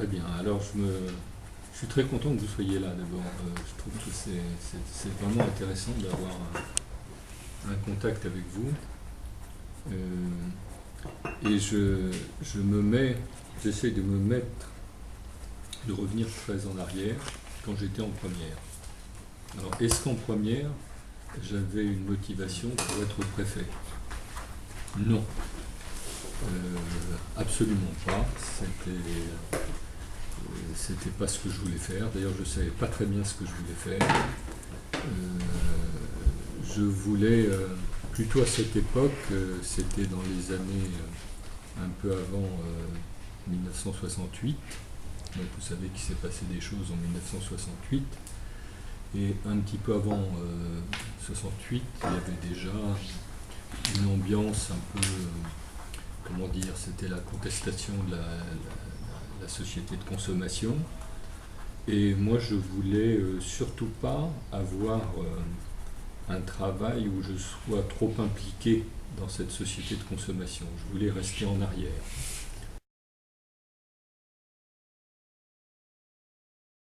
Très bien. Alors, je suis très content que vous soyez là d'abord. Je trouve que c'est vraiment intéressant d'avoir un contact avec vous. Et j'essaie de me mettre, de revenir très en arrière quand j'étais en première. Alors, est-ce qu'en première, j'avais une motivation pour être préfet? Non. Absolument pas. C'était pas ce que je voulais faire. D'ailleurs, je savais pas très bien ce que je voulais faire. Je voulais, plutôt à cette époque, c'était dans les années un peu avant 1968. Donc vous savez qu'il s'est passé des choses en 1968. Et un petit peu avant 68, il y avait déjà une ambiance un peu, comment dire, c'était la contestation de la société de consommation. Et moi, je voulais surtout pas avoir un travail où je sois trop impliqué dans cette société de consommation. Je voulais rester en arrière.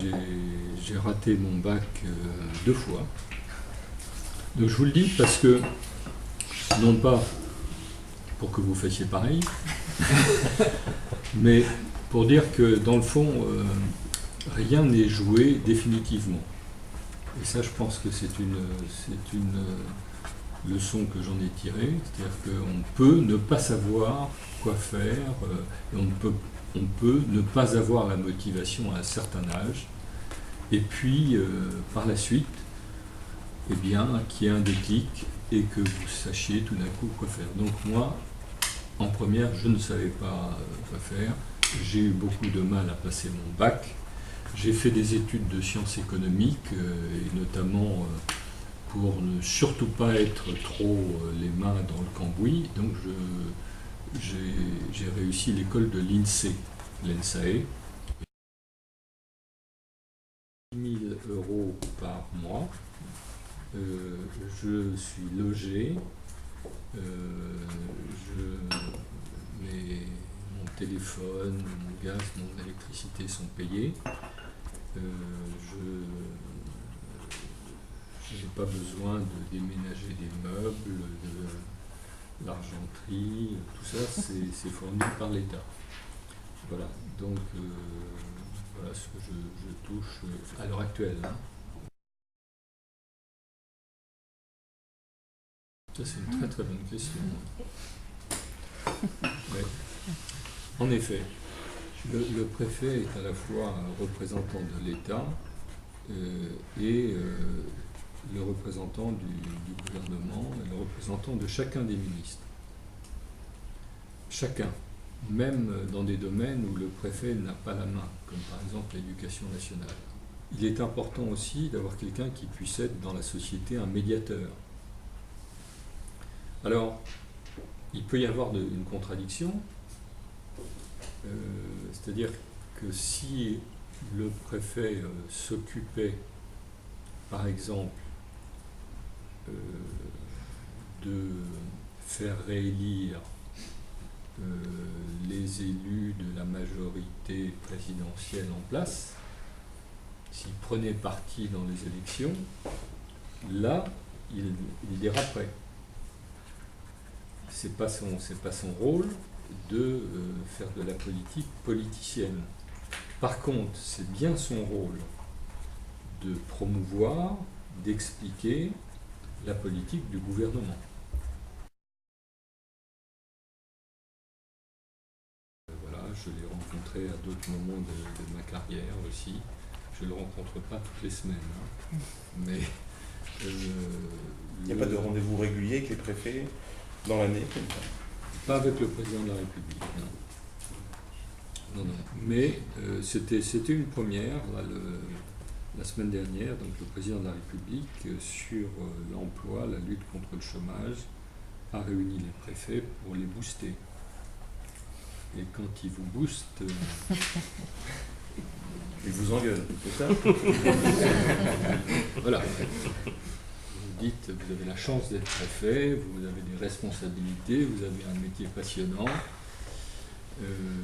J'ai raté mon bac 2 fois. Donc je vous le dis parce que, non pas pour que vous fassiez pareil, mais pour dire que dans le fond, rien n'est joué définitivement. Et ça, je pense que c'est une leçon que j'en ai tirée, c'est-à-dire qu'on peut ne pas savoir quoi faire, et on peut ne pas avoir la motivation à un certain âge, et puis par la suite, eh bien, qu'il y ait un déclic et que vous sachiez tout d'un coup quoi faire. Donc moi, en première, je ne savais pas quoi faire. J'ai eu beaucoup de mal à passer mon bac. J'ai fait des études de sciences économiques, et notamment pour ne surtout pas être trop les mains dans le cambouis. Donc j'ai réussi l'école de l'INSEE, l'ENSAE. 10 000 € par mois. Je suis logé. Mon téléphone, mon gaz, mon électricité sont payés. Je n'ai pas besoin de déménager des meubles, de l'argenterie, tout ça, c'est fourni par l'État. Voilà, donc voilà ce que je touche à l'heure actuelle. Hein. Ça, c'est une très très bonne question. Ouais. En effet, le préfet est à la fois un représentant de l'État et le représentant du gouvernement et le représentant de chacun des ministres. Chacun, même dans des domaines où le préfet n'a pas la main, comme par exemple l'éducation nationale. Il est important aussi d'avoir quelqu'un qui puisse être dans la société un médiateur. Alors, il peut y avoir une contradiction, c'est-à-dire que si le préfet s'occupait, par exemple, de faire réélire les élus de la majorité présidentielle en place, s'il prenait parti dans les élections, là, il déraperait. C'est pas son rôle de faire de la politique politicienne. Par contre, c'est bien son rôle de promouvoir, d'expliquer la politique du gouvernement. Voilà, je l'ai rencontré à d'autres moments de ma carrière aussi. Je ne le rencontre pas toutes les semaines, hein. Mais il n'y a pas de rendez-vous régulier avec les préfets dans l'année? Pas avec le président de la République, non. Non. Mais c'était une première, là, la semaine dernière, donc le président de la République, sur l'emploi, la lutte contre le chômage, a réuni les préfets pour les booster. Et quand ils vous boostent... ils vous engueulent, c'est ça? Voilà. Vous dites, vous avez la chance d'être préfet, vous avez des responsabilités, vous avez un métier passionnant,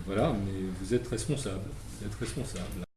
Voilà, mais vous êtes responsable. Vous êtes responsable.